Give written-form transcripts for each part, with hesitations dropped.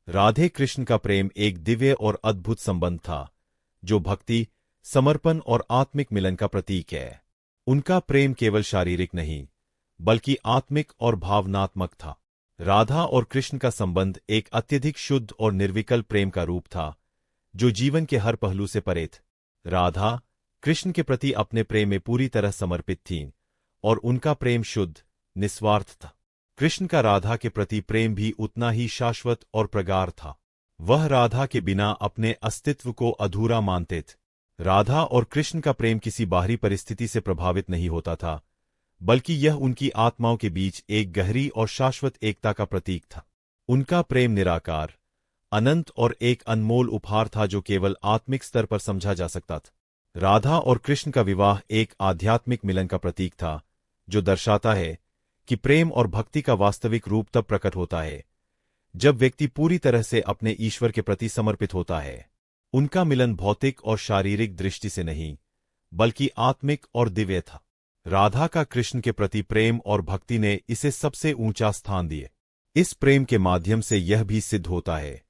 राधे कृष्ण का प्रेम एक दिव्य और अद्भुत संबंध था, जो भक्ति, समर्पण और आत्मिक मिलन का प्रतीक है। उनका प्रेम केवल शारीरिक नहीं, बल्कि आत्मिक और भावनात्मक था। राधा और कृष्ण का संबंध एक अत्यधिक शुद्ध और निर्विकल्प प्रेम का रूप था, जो जीवन के हर पहलू से परे था। राधा कृष्ण के प्रति अपने प्रेम में पूरी तरह समर्पित थीं, और उनका प्रेम शुद्ध, निस्वार्थ था। कृष्ण का राधा के प्रति प्रेम भी उतना ही शाश्वत और प्रगाढ़ था। वह राधा के बिना अपने अस्तित्व को अधूरा मानते थे। राधा और कृष्ण का प्रेम किसी बाहरी परिस्थिति से प्रभावित नहीं होता था, बल्कि यह उनकी आत्माओं के बीच एक गहरी और शाश्वत एकता का प्रतीक था। उनका प्रेम निराकार, अनंत और एक अनमोल उपहार था, जो केवल आत्मिक स्तर पर समझा जा सकता था। राधा और कृष्ण का विवाह एक आध्यात्मिक मिलन का प्रतीक था, जो दर्शाता है कि प्रेम और भक्ति का वास्तविक रूप तब प्रकट होता है जब व्यक्ति पूरी तरह से अपने ईश्वर के प्रति समर्पित होता है। उनका मिलन भौतिक और शारीरिक दृष्टि से नहीं, बल्कि आत्मिक और दिव्य था। राधा का कृष्ण के प्रति प्रेम और भक्ति ने इसे सबसे ऊंचा स्थान दिए। इस प्रेम के माध्यम से यह भी सिद्ध होता है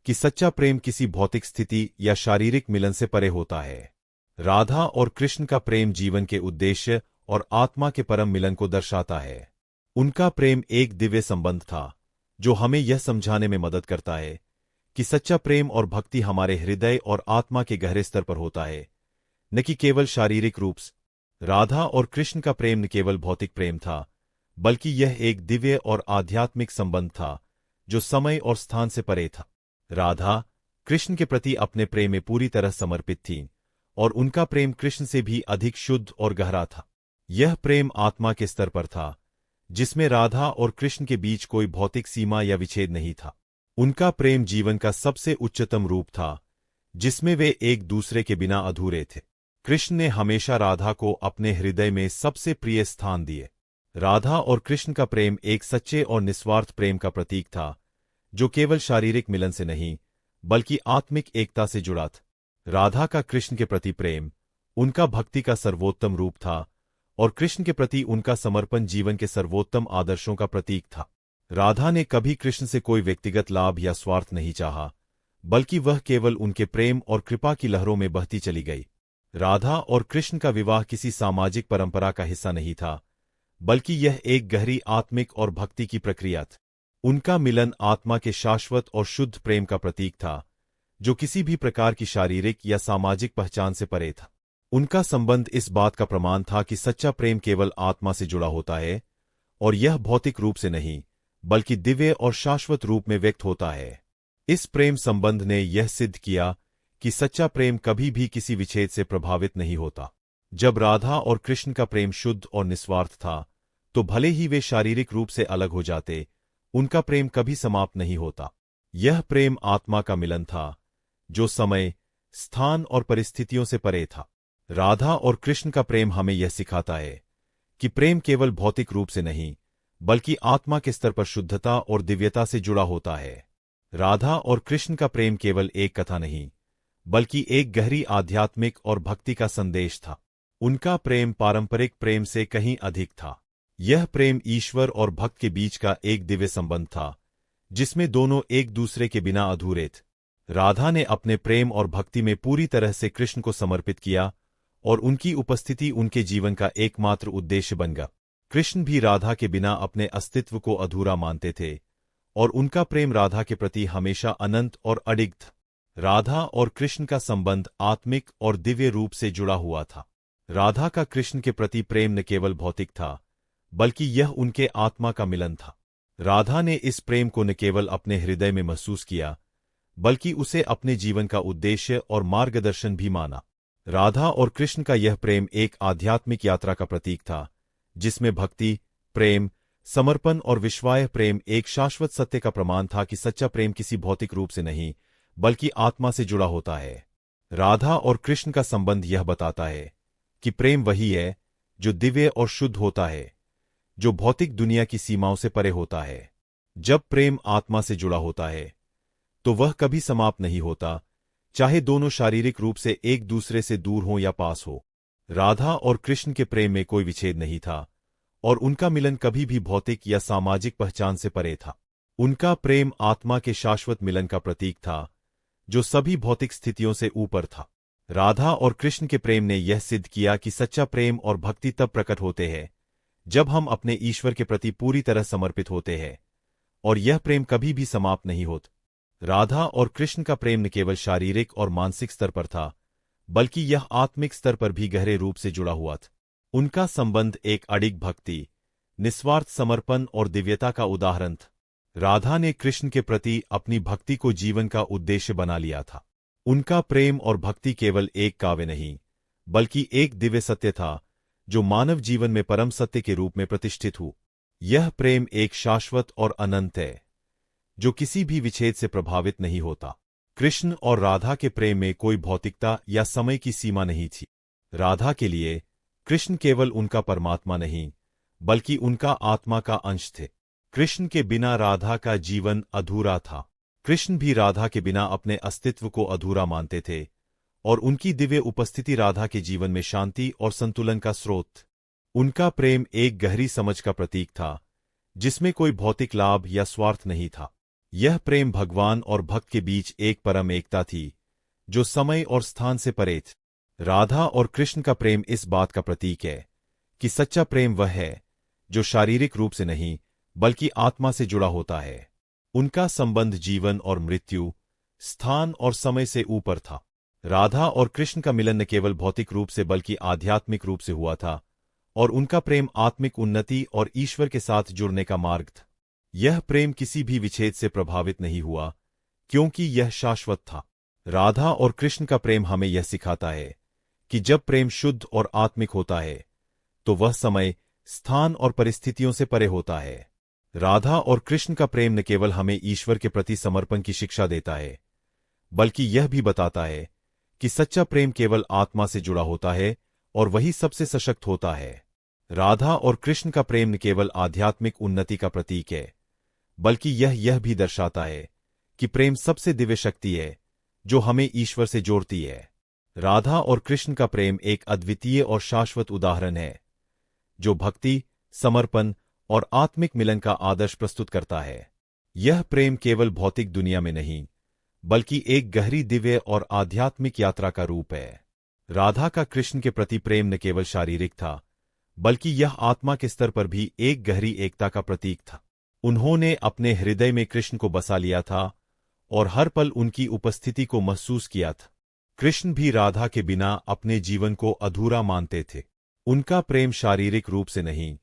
कि सच्चा प्रेम किसी भौतिक स्थिति या शारीरिक मिलन से परे होता है। राधा और कृष्ण का प्रेम जीवन के उद्देश्य और आत्मा के परम मिलन को दर्शाता है। उनका प्रेम एक दिव्य संबंध था, जो हमें यह समझाने में मदद करता है कि सच्चा प्रेम और भक्ति हमारे हृदय और आत्मा के गहरे स्तर पर होता है, न कि केवल शारीरिक रूप से। राधा और कृष्ण का प्रेम न केवल भौतिक प्रेम था, बल्कि यह एक दिव्य और आध्यात्मिक संबंध था, जो समय और स्थान से परे था। राधा कृष्ण के प्रति अपने प्रेम में पूरी तरह समर्पित थीं, और उनका प्रेम कृष्ण से भी अधिक शुद्ध और गहरा था। यह प्रेम आत्मा के स्तर पर था, जिसमें राधा और कृष्ण के बीच कोई भौतिक सीमा या विच्छेद नहीं था। उनका प्रेम जीवन का सबसे उच्चतम रूप था, जिसमें वे एक दूसरे के बिना अधूरे थे। कृष्ण ने हमेशा राधा को अपने हृदय में सबसे प्रिय स्थान दिए। राधा और कृष्ण का प्रेम एक सच्चे और निस्वार्थ प्रेम का प्रतीक था, जो केवल शारीरिक मिलन से नहीं, बल्कि आत्मिक एकता से जुड़ा था। राधा का कृष्ण के प्रति प्रेम उनका भक्ति का सर्वोत्तम रूप था, और कृष्ण के प्रति उनका समर्पण जीवन के सर्वोत्तम आदर्शों का प्रतीक था। राधा ने कभी कृष्ण से कोई व्यक्तिगत लाभ या स्वार्थ नहीं चाहा, बल्कि वह केवल उनके प्रेम और कृपा की लहरों में बहती चली गई। राधा और कृष्ण का विवाह किसी सामाजिक परंपरा का हिस्सा नहीं था, बल्कि यह एक गहरी आत्मिक और भक्ति की प्रक्रिया थी। उनका मिलन आत्मा के शाश्वत और शुद्ध प्रेम का प्रतीक था, जो किसी भी प्रकार की शारीरिक या सामाजिक पहचान से परे था। उनका संबंध इस बात का प्रमाण था कि सच्चा प्रेम केवल आत्मा से जुड़ा होता है, और यह भौतिक रूप से नहीं, बल्कि दिव्य और शाश्वत रूप में व्यक्त होता है। इस प्रेम संबंध ने यह सिद्ध किया कि सच्चा प्रेम कभी भी किसी विच्छेद से प्रभावित नहीं होता। जब राधा और कृष्ण का प्रेम शुद्ध और निस्वार्थ था, तो भले ही वे शारीरिक रूप से अलग हो जाते, उनका प्रेम कभी समाप्त नहीं होता। यह प्रेम आत्मा का मिलन था, जो समय, स्थान और परिस्थितियों से परे था। राधा और कृष्ण का प्रेम हमें यह सिखाता है कि प्रेम केवल भौतिक रूप से नहीं, बल्कि आत्मा के स्तर पर शुद्धता और दिव्यता से जुड़ा होता है। राधा और कृष्ण का प्रेम केवल एक कथा नहीं, बल्कि एक गहरी आध्यात्मिक और भक्ति का संदेश था। उनका प्रेम पारंपरिक प्रेम से कहीं अधिक था। यह प्रेम ईश्वर और भक्त के बीच का एक दिव्य संबंध था, जिसमें दोनों एक दूसरे के बिना अधूरे थे। राधा ने अपने प्रेम और भक्ति में पूरी तरह से कृष्ण को समर्पित किया, और उनकी उपस्थिति उनके जीवन का एकमात्र उद्देश्य बन गया। कृष्ण भी राधा के बिना अपने अस्तित्व को अधूरा मानते थे, और उनका प्रेम राधा के प्रति हमेशा अनंत और अडिग था। राधा और कृष्ण का संबंध आत्मिक और दिव्य रूप से जुड़ा हुआ था। राधा का कृष्ण के प्रति प्रेम न केवल भौतिक था, बल्कि यह उनके आत्मा का मिलन था। राधा ने इस प्रेम को न केवल अपने हृदय में महसूस किया, बल्कि उसे अपने जीवन का उद्देश्य और मार्गदर्शन भी माना। राधा और कृष्ण का यह प्रेम एक आध्यात्मिक यात्रा का प्रतीक था, जिसमें भक्ति, प्रेम, समर्पण और विश्वास प्रेम एक शाश्वत सत्य का प्रमाण था कि सच्चा प्रेम किसी भौतिक रूप से नहीं, बल्कि आत्मा से जुड़ा होता है। राधा और कृष्ण का संबंध यह बताता है कि प्रेम वही है जो दिव्य और शुद्ध होता है, जो भौतिक दुनिया की सीमाओं से परे होता है। जब प्रेम आत्मा से जुड़ा होता है, तो वह कभी समाप्त नहीं होता, चाहे दोनों शारीरिक रूप से एक दूसरे से दूर हों या पास हो। राधा और कृष्ण के प्रेम में कोई विच्छेद नहीं था, और उनका मिलन कभी भी भौतिक या सामाजिक पहचान से परे था। उनका प्रेम आत्मा के शाश्वत मिलन का प्रतीक था, जो सभी भौतिक स्थितियों से ऊपर था। राधा और कृष्ण के प्रेम ने यह सिद्ध किया कि सच्चा प्रेम और भक्ति तब प्रकट होते हैं जब हम अपने ईश्वर के प्रति पूरी तरह समर्पित होते हैं, और यह प्रेम कभी भी समाप्त नहीं होता। राधा और कृष्ण का प्रेम न केवल शारीरिक और मानसिक स्तर पर था, बल्कि यह आत्मिक स्तर पर भी गहरे रूप से जुड़ा हुआ था। उनका संबंध एक अडिग भक्ति, निस्वार्थ समर्पण और दिव्यता का उदाहरण था। राधा ने कृष्ण के प्रति अपनी भक्ति को जीवन का उद्देश्य बना लिया था। उनका प्रेम और भक्ति केवल एक काव्य नहीं, बल्कि एक दिव्य सत्य था जो मानव जीवन में परम सत्य के रूप में प्रतिष्ठित हुआ। यह प्रेम एक शाश्वत और अनंत है, जो किसी भी विच्छेद से प्रभावित नहीं होता। कृष्ण और राधा के प्रेम में कोई भौतिकता या समय की सीमा नहीं थी। राधा के लिए कृष्ण केवल उनका परमात्मा नहीं, बल्कि उनका आत्मा का अंश थे। कृष्ण के बिना राधा का जीवन अधूरा था। कृष्ण भी राधा के बिना अपने अस्तित्व को अधूरा मानते थे, और उनकी दिव्य उपस्थिति राधा के जीवन में शांति और संतुलन का स्रोत। उनका प्रेम एक गहरी समझ का प्रतीक था, जिसमें कोई भौतिक लाभ या स्वार्थ नहीं था। यह प्रेम भगवान और भक्त के बीच एक परम एकता थी, जो समय और स्थान से परे थी। राधा और कृष्ण का प्रेम इस बात का प्रतीक है कि सच्चा प्रेम वह है जो शारीरिक रूप से नहीं, बल्कि आत्मा से जुड़ा होता है। उनका संबंध जीवन और मृत्यु, स्थान और समय से ऊपर था। राधा और कृष्ण का मिलन न केवल भौतिक रूप से बल्कि आध्यात्मिक रूप से हुआ था, और उनका प्रेम आत्मिक उन्नति और ईश्वर के साथ जुड़ने का मार्ग था। यह प्रेम किसी भी विच्छेद से प्रभावित नहीं हुआ, क्योंकि यह शाश्वत था। राधा और कृष्ण का प्रेम हमें यह सिखाता है कि जब प्रेम शुद्ध और आत्मिक होता है, तो वह समय, स्थान और परिस्थितियों से परे होता है। राधा और कृष्ण का प्रेम न केवल हमें ईश्वर के प्रति समर्पण की शिक्षा देता है, बल्कि यह भी बताता है कि सच्चा प्रेम केवल आत्मा से जुड़ा होता है और वही सबसे सशक्त होता है। राधा और कृष्ण का प्रेम न केवल आध्यात्मिक उन्नति का प्रतीक है, बल्कि यह भी दर्शाता है कि प्रेम सबसे दिव्य शक्ति है जो हमें ईश्वर से जोड़ती है। राधा और कृष्ण का प्रेम एक अद्वितीय और शाश्वत उदाहरण है, जो भक्ति, समर्पण और आत्मिक मिलन का आदर्श प्रस्तुत करता है। यह प्रेम केवल भौतिक दुनिया में नहीं, बल्कि एक गहरी दिव्य और आध्यात्मिक यात्रा का रूप है। राधा का कृष्ण के प्रति प्रेम न केवल शारीरिक था, बल्कि यह आत्मा के स्तर पर भी एक गहरी एकता का प्रतीक था। उन्होंने अपने हृदय में कृष्ण को बसा लिया था और हर पल उनकी उपस्थिति को महसूस किया था। कृष्ण भी राधा के बिना अपने जीवन को अधूरा मानते थे। उनका प्रेम शारीरिक रूप से नहीं,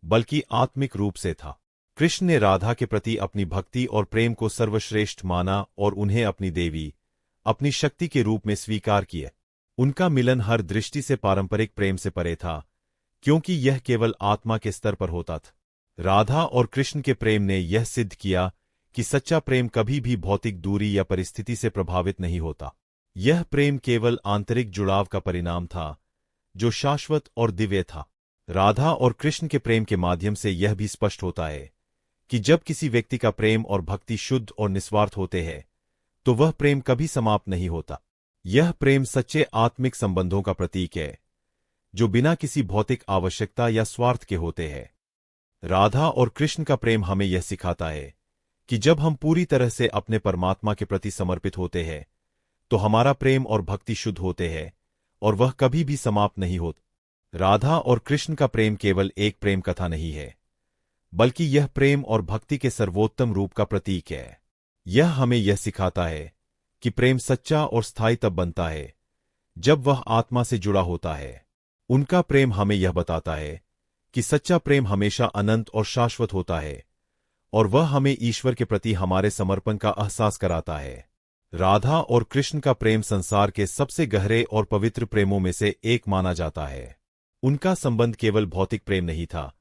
बल्कि आत्मिक रूप से था। कृष्ण ने राधा के प्रति अपनी भक्ति और प्रेम को सर्वश्रेष्ठ माना और उन्हें अपनी देवी, अपनी शक्ति के रूप में स्वीकार किया। उनका मिलन हर दृष्टि से पारंपरिक प्रेम से परे था, क्योंकि यह केवल आत्मा के स्तर पर होता था। राधा और कृष्ण के प्रेम ने यह सिद्ध किया कि सच्चा प्रेम कभी भी भौतिक दूरी या परिस्थिति से प्रभावित नहीं होता। यह प्रेम केवल आंतरिक जुड़ाव का परिणाम था, जो शाश्वत और दिव्य था। राधा और कृष्ण के प्रेम के माध्यम से यह भी स्पष्ट होता है कि जब किसी व्यक्ति का प्रेम और भक्ति शुद्ध और निस्वार्थ होते हैं, तो वह प्रेम कभी समाप्त नहीं होता। यह प्रेम सच्चे आत्मिक संबंधों का प्रतीक है, जो बिना किसी भौतिक आवश्यकता या स्वार्थ के होते हैं। राधा और कृष्ण का प्रेम हमें यह सिखाता है कि जब हम पूरी तरह से अपने परमात्मा के प्रति समर्पित होते हैं, तो हमारा प्रेम और भक्ति शुद्ध होते हैं और वह कभी भी समाप्त नहीं होता। राधा और कृष्ण का प्रेम केवल एक प्रेम कथा नहीं है, बल्कि यह प्रेम और भक्ति के सर्वोत्तम रूप का प्रतीक है। यह हमें यह सिखाता है कि प्रेम सच्चा और स्थायी तब बनता है जब वह आत्मा से जुड़ा होता है। उनका प्रेम हमें यह बताता है कि सच्चा प्रेम हमेशा अनंत और शाश्वत होता है, और वह हमें ईश्वर के प्रति हमारे समर्पण का एहसास कराता है। राधा और कृष्ण का प्रेम संसार के सबसे गहरे और पवित्र प्रेमों में से एक माना जाता है। उनका संबंध केवल भौतिक प्रेम नहीं था,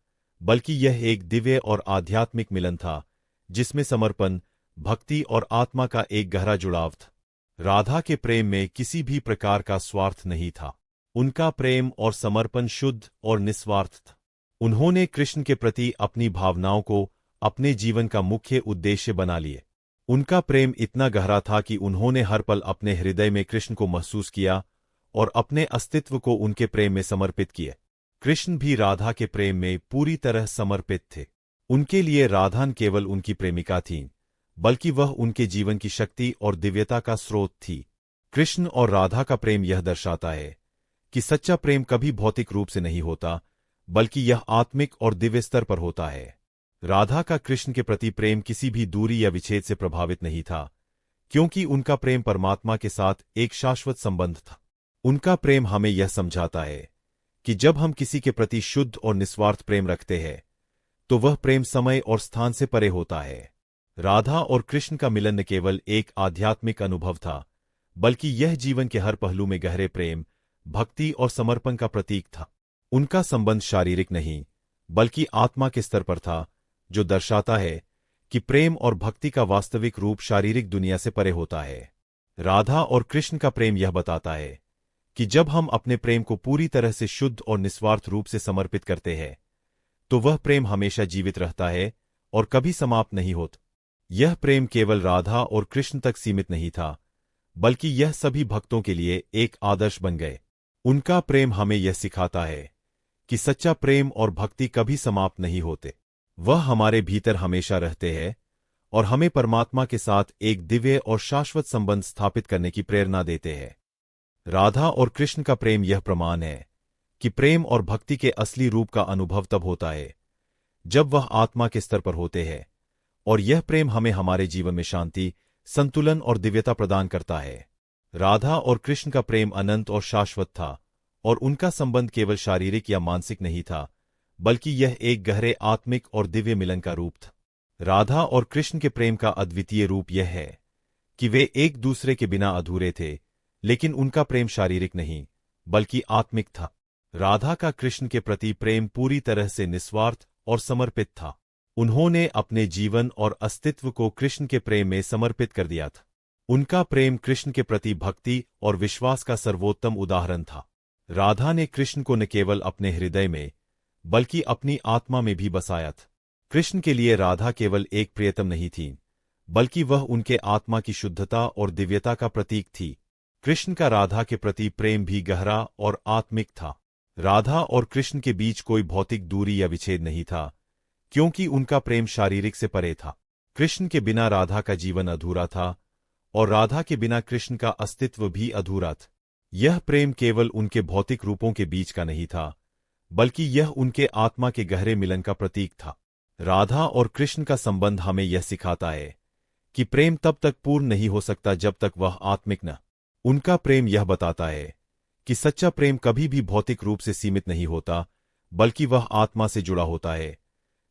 बल्कि यह एक दिव्य और आध्यात्मिक मिलन था, जिसमें समर्पण, भक्ति और आत्मा का एक गहरा जुड़ाव था। राधा के प्रेम में किसी भी प्रकार का स्वार्थ नहीं था। उनका प्रेम और समर्पण शुद्ध और निस्वार्थ था। उन्होंने कृष्ण के प्रति अपनी भावनाओं को अपने जीवन का मुख्य उद्देश्य बना लिए। उनका प्रेम इतना गहरा था कि उन्होंने हर पल अपने हृदय में कृष्ण को महसूस किया और अपने अस्तित्व को उनके प्रेम में समर्पित किए। कृष्ण भी राधा के प्रेम में पूरी तरह समर्पित थे। उनके लिए राधा न केवल उनकी प्रेमिका थीं, बल्कि वह उनके जीवन की शक्ति और दिव्यता का स्रोत थी। कृष्ण और राधा का प्रेम यह दर्शाता है कि सच्चा प्रेम कभी भौतिक रूप से नहीं होता, बल्कि यह आत्मिक और दिव्य स्तर पर होता है। राधा का कृष्ण के प्रति प्रेम किसी भी दूरी या विच्छेद से प्रभावित नहीं था, क्योंकि उनका प्रेम परमात्मा के साथ एक शाश्वत संबंध था। उनका प्रेम हमें यह समझाता है कि जब हम किसी के प्रति शुद्ध और निस्वार्थ प्रेम रखते हैं, तो वह प्रेम समय और स्थान से परे होता है। राधा और कृष्ण का मिलन न केवल एक आध्यात्मिक अनुभव था, बल्कि यह जीवन के हर पहलू में गहरे प्रेम, भक्ति और समर्पण का प्रतीक था। उनका संबंध शारीरिक नहीं, बल्कि आत्मा के स्तर पर था, जो दर्शाता है कि प्रेम और भक्ति का वास्तविक रूप शारीरिक दुनिया से परे होता है। राधा और कृष्ण का प्रेम यह बताता है कि जब हम अपने प्रेम को पूरी तरह से शुद्ध और निस्वार्थ रूप से समर्पित करते हैं, तो वह प्रेम हमेशा जीवित रहता है और कभी समाप्त नहीं होता। यह प्रेम केवल राधा और कृष्ण तक सीमित नहीं था, बल्कि यह सभी भक्तों के लिए एक आदर्श बन गए। उनका प्रेम हमें यह सिखाता है कि सच्चा प्रेम और भक्ति कभी समाप्त नहीं होते। वह हमारे भीतर हमेशा रहते हैं और हमें परमात्मा के साथ एक दिव्य और शाश्वत संबंध स्थापित करने की प्रेरणा देते हैं। राधा और कृष्ण का प्रेम यह प्रमाण है कि प्रेम और भक्ति के असली रूप का अनुभव तब होता है जब वह आत्मा के स्तर पर होते हैं, और यह प्रेम हमें हमारे जीवन में शांति, संतुलन और दिव्यता प्रदान करता है। राधा और कृष्ण का प्रेम अनंत और शाश्वत था, और उनका संबंध केवल शारीरिक या मानसिक नहीं था, बल्कि यह एक गहरे आत्मिक और दिव्य मिलन का रूप था। राधा और कृष्ण के प्रेम का अद्वितीय रूप यह है कि वे एक दूसरे के बिना अधूरे थे, लेकिन उनका प्रेम शारीरिक नहीं, बल्कि आत्मिक था। राधा का कृष्ण के प्रति प्रेम पूरी तरह से निस्वार्थ और समर्पित था। उन्होंने अपने जीवन और अस्तित्व को कृष्ण के प्रेम में समर्पित कर दिया था। उनका प्रेम कृष्ण के प्रति भक्ति और विश्वास का सर्वोत्तम उदाहरण था। राधा ने कृष्ण को न केवल अपने हृदय में, बल्कि अपनी आत्मा में भी बसाया था। कृष्ण के लिए राधा केवल एक प्रियतम नहीं थी, बल्कि वह उनके आत्मा की शुद्धता और दिव्यता का प्रतीक थी। कृष्ण का राधा के प्रति प्रेम भी गहरा और आत्मिक था। राधा और कृष्ण के बीच कोई भौतिक दूरी या विच्छेद नहीं था, क्योंकि उनका प्रेम शारीरिक से परे था। कृष्ण के बिना राधा का जीवन अधूरा था, और राधा के बिना कृष्ण का अस्तित्व भी अधूरा था। यह प्रेम केवल उनके भौतिक रूपों के बीच का नहीं था, बल्कि यह उनके आत्मा के गहरे मिलन का प्रतीक था। राधा और कृष्ण का संबंध हमें यह सिखाता है कि प्रेम तब तक पूर्ण नहीं हो सकता जब तक वह आत्मिक न। उनका प्रेम यह बताता है कि सच्चा प्रेम कभी भी भौतिक रूप से सीमित नहीं होता, बल्कि वह आत्मा से जुड़ा होता है,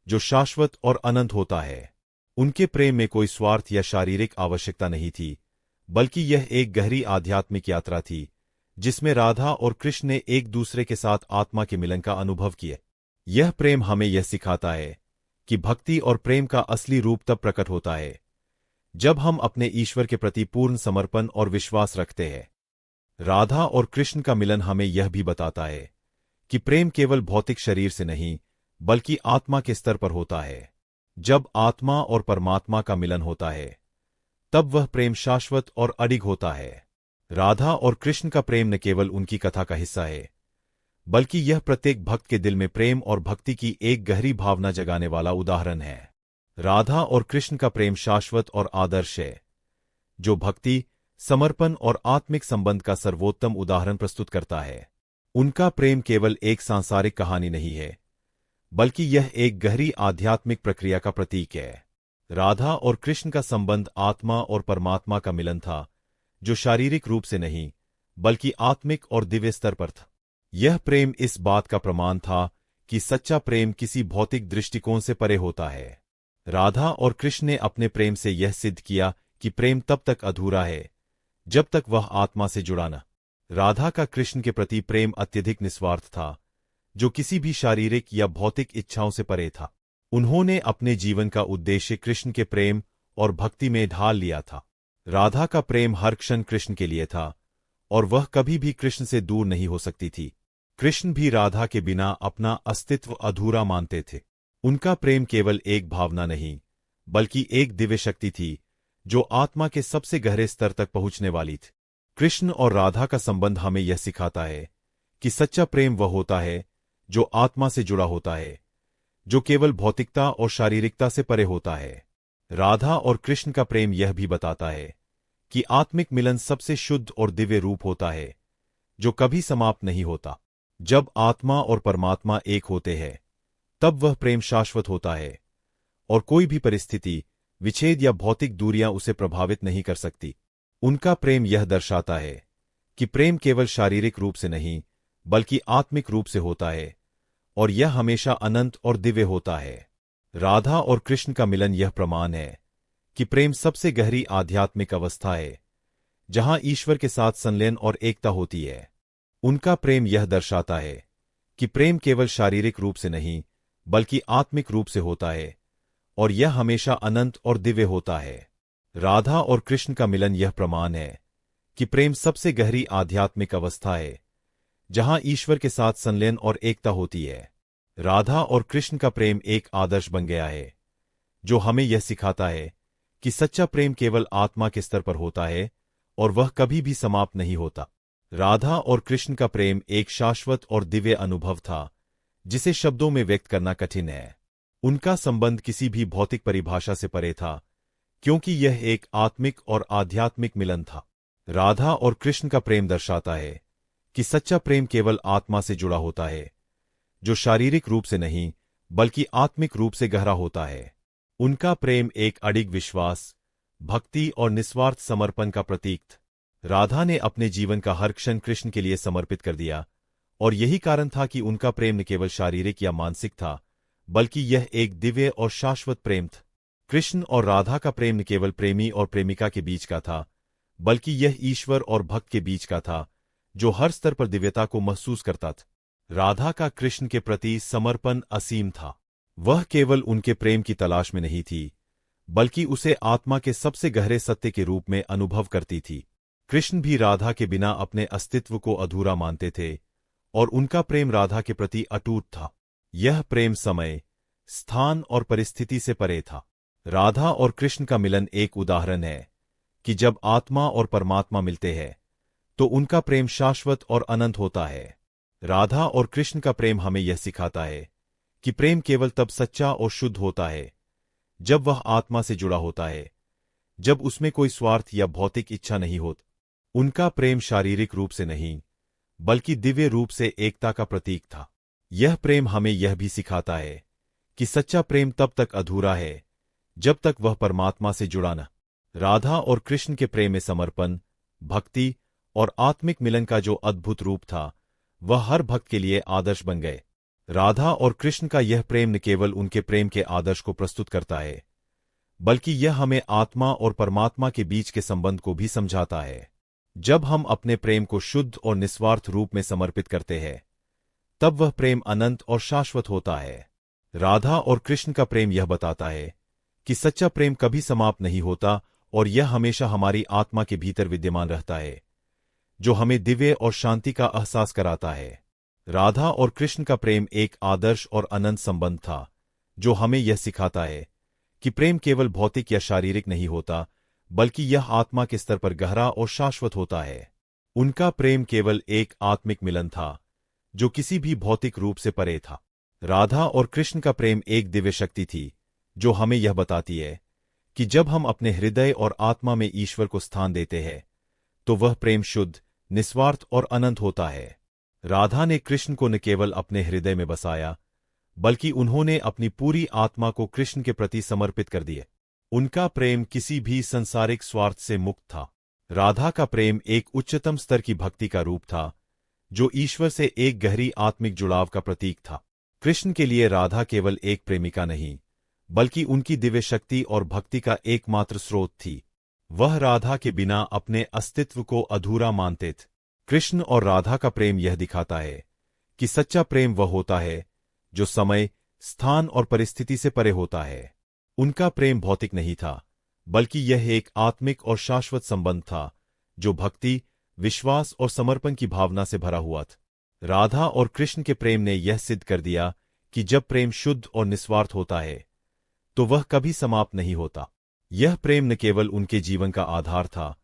जो शाश्वत और अनंत होता है। उनके प्रेम में कोई स्वार्थ या शारीरिक आवश्यकता नहीं थी, बल्कि यह एक गहरी आध्यात्मिक यात्रा थी, जिसमें राधा और कृष्ण ने एक दूसरे के साथ आत्मा के मिलन का अनुभव किया। यह प्रेम हमें यह सिखाता है कि भक्ति और प्रेम का असली रूप तब प्रकट होता है जब हम अपने ईश्वर के प्रति पूर्ण समर्पण और विश्वास रखते हैं। राधा और कृष्ण का मिलन हमें यह भी बताता है कि प्रेम केवल भौतिक शरीर से नहीं, बल्कि आत्मा के स्तर पर होता है। जब आत्मा और परमात्मा का मिलन होता है, तब वह प्रेम शाश्वत और अडिग होता है। राधा और कृष्ण का प्रेम न केवल उनकी कथा का हिस्सा है, बल्कि यह प्रत्येक भक्त के दिल में प्रेम और भक्ति की एक गहरी भावना जगाने वाला उदाहरण है। राधा और कृष्ण का प्रेम शाश्वत और आदर्श है, जो भक्ति, समर्पण और आत्मिक संबंध का सर्वोत्तम उदाहरण प्रस्तुत करता है। उनका प्रेम केवल एक सांसारिक कहानी नहीं है, बल्कि यह एक गहरी आध्यात्मिक प्रक्रिया का प्रतीक है। राधा और कृष्ण का संबंध आत्मा और परमात्मा का मिलन था, जो शारीरिक रूप से नहीं, बल्कि आत्मिक और दिव्य स्तर पर था। यह प्रेम इस बात का प्रमाण था कि सच्चा प्रेम किसी भौतिक दृष्टिकोण से परे होता है। राधा और कृष्ण ने अपने प्रेम से यह सिद्ध किया कि प्रेम तब तक अधूरा है जब तक वह आत्मा से जुड़ा न। राधा का कृष्ण के प्रति प्रेम अत्यधिक निस्वार्थ था, जो किसी भी शारीरिक या भौतिक इच्छाओं से परे था। उन्होंने अपने जीवन का उद्देश्य कृष्ण के प्रेम और भक्ति में ढाल लिया था। राधा का प्रेम हर क्षण कृष्ण के लिए था, और वह कभी भी कृष्ण से दूर नहीं हो सकती थी। कृष्ण भी राधा के बिना अपना अस्तित्व अधूरा मानते थे। उनका प्रेम केवल एक भावना नहीं, बल्कि एक दिव्य शक्ति थी, जो आत्मा के सबसे गहरे स्तर तक पहुंचने वाली थी। कृष्ण और राधा का संबंध हमें यह सिखाता है कि सच्चा प्रेम वह होता है जो आत्मा से जुड़ा होता है, जो केवल भौतिकता और शारीरिकता से परे होता है। राधा और कृष्ण का प्रेम यह भी बताता है कि आत्मिक मिलन सबसे शुद्ध और दिव्य रूप होता है, जो कभी समाप्त नहीं होता। जब आत्मा और परमात्मा एक होते हैं, तब वह प्रेम शाश्वत होता है और कोई भी परिस्थिति, विच्छेद या भौतिक दूरियां उसे प्रभावित नहीं कर सकती। उनका प्रेम यह दर्शाता है कि प्रेम केवल शारीरिक रूप से नहीं, बल्कि आत्मिक रूप से होता है और यह हमेशा अनंत और दिव्य होता है। राधा और कृष्ण का मिलन यह प्रमाण है कि प्रेम सबसे गहरी आध्यात्मिक अवस्था है, जहां ईश्वर के साथ संलयन और एकता होती है। उनका प्रेम यह दर्शाता है कि प्रेम केवल शारीरिक रूप से नहीं, बल्कि आत्मिक रूप से होता है और यह हमेशा अनंत और दिव्य होता है। राधा और कृष्ण का मिलन यह प्रमाण है कि प्रेम सबसे गहरी आध्यात्मिक अवस्था है, जहां ईश्वर के साथ संलयन और एकता होती है। राधा और कृष्ण का प्रेम एक आदर्श बन गया है, जो हमें यह सिखाता है कि सच्चा प्रेम केवल आत्मा के स्तर पर होता है और वह कभी भी समाप्त नहीं होता। राधा और कृष्ण का प्रेम एक शाश्वत और दिव्य अनुभव था, जिसे शब्दों में व्यक्त करना कठिन है। उनका संबंध किसी भी भौतिक परिभाषा से परे था, क्योंकि यह एक आत्मिक और आध्यात्मिक मिलन था। राधा और कृष्ण का प्रेम दर्शाता है कि सच्चा प्रेम केवल आत्मा से जुड़ा होता है, जो शारीरिक रूप से नहीं, बल्कि आत्मिक रूप से गहरा होता है। उनका प्रेम एक अडिग विश्वास, भक्ति और निस्वार्थ समर्पण का प्रतीक था। राधा ने अपने जीवन का हर क्षण कृष्ण के लिए समर्पित कर दिया, और यही कारण था कि उनका प्रेम न केवल शारीरिक या मानसिक था, बल्कि यह एक दिव्य और शाश्वत प्रेम था। कृष्ण और राधा का प्रेम न केवल प्रेमी और प्रेमिका के बीच का था, बल्कि यह ईश्वर और भक्त के बीच का था, जो हर स्तर पर दिव्यता को महसूस करता था। राधा का कृष्ण के प्रति समर्पण असीम था। वह केवल उनके प्रेम की तलाश में नहीं थी, बल्कि उसे आत्मा के सबसे गहरे सत्य के रूप में अनुभव करती थी। कृष्ण भी राधा के बिना अपने अस्तित्व को अधूरा मानते थे, और उनका प्रेम राधा के प्रति अटूट था। यह प्रेम समय, स्थान और परिस्थिति से परे था। राधा और कृष्ण का मिलन एक उदाहरण है कि जब आत्मा और परमात्मा मिलते हैं, तो उनका प्रेम शाश्वत और अनंत होता है। राधा और कृष्ण का प्रेम हमें यह सिखाता है कि प्रेम केवल तब सच्चा और शुद्ध होता है जब वह आत्मा से जुड़ा होता है, जब उसमें कोई स्वार्थ या भौतिक इच्छा नहीं होती। उनका प्रेम शारीरिक रूप से नहीं, बल्कि दिव्य रूप से एकता का प्रतीक था। यह प्रेम हमें यह भी सिखाता है कि सच्चा प्रेम तब तक अधूरा है जब तक वह परमात्मा से जुड़ा न। राधा और कृष्ण के प्रेम में समर्पण, भक्ति और आत्मिक मिलन का जो अद्भुत रूप था, वह हर भक्त के लिए आदर्श बन गए। राधा और कृष्ण का यह प्रेम न केवल उनके प्रेम के आदर्श को प्रस्तुत करता है, बल्कि यह हमें आत्मा और परमात्मा के बीच के संबंध को भी समझाता है। जब हम अपने प्रेम को शुद्ध और निस्वार्थ रूप में समर्पित करते हैं, तब वह प्रेम अनंत और शाश्वत होता है। राधा और कृष्ण का प्रेम यह बताता है कि सच्चा प्रेम कभी समाप्त नहीं होता और यह हमेशा हमारी आत्मा के भीतर विद्यमान रहता है, जो हमें दिव्य और शांति का एहसास कराता है। राधा और कृष्ण का प्रेम एक आदर्श और अनंत संबंध था, जो हमें यह सिखाता है कि प्रेम केवल भौतिक या शारीरिक नहीं होता, बल्कि यह आत्मा के स्तर पर गहरा और शाश्वत होता है। उनका प्रेम केवल एक आत्मिक मिलन था, जो किसी भी भौतिक रूप से परे था। राधा और कृष्ण का प्रेम एक दिव्य शक्ति थी, जो हमें यह बताती है कि जब हम अपने हृदय और आत्मा में ईश्वर को स्थान देते हैं, तो वह प्रेम शुद्ध, निस्वार्थ और अनंत होता है। राधा ने कृष्ण को न केवल अपने हृदय में बसाया, बल्कि उन्होंने अपनी पूरी आत्मा को कृष्ण के प्रति समर्पित कर दिया। उनका प्रेम किसी भी संसारिक स्वार्थ से मुक्त था। राधा का प्रेम एक उच्चतम स्तर की भक्ति का रूप था, जो ईश्वर से एक गहरी आत्मिक जुड़ाव का प्रतीक था। कृष्ण के लिए राधा केवल एक प्रेमिका नहीं, बल्कि उनकी दिव्य शक्ति और भक्ति का एकमात्र स्रोत थी। वह राधा के बिना अपने अस्तित्व को अधूरा मानते थे। कृष्ण और राधा का प्रेम यह दिखाता है कि सच्चा प्रेम वह होता है जो समय, स्थान और परिस्थिति से परे होता है। उनका प्रेम भौतिक नहीं था, बल्कि यह एक आत्मिक और शाश्वत संबंध था, जो भक्ति, विश्वास और समर्पण की भावना से भरा हुआ था। राधा और कृष्ण के प्रेम ने यह सिद्ध कर दिया कि जब प्रेम शुद्ध और निस्वार्थ होता है, तो वह कभी समाप्त नहीं होता। यह प्रेम न केवल उनके जीवन का आधार था,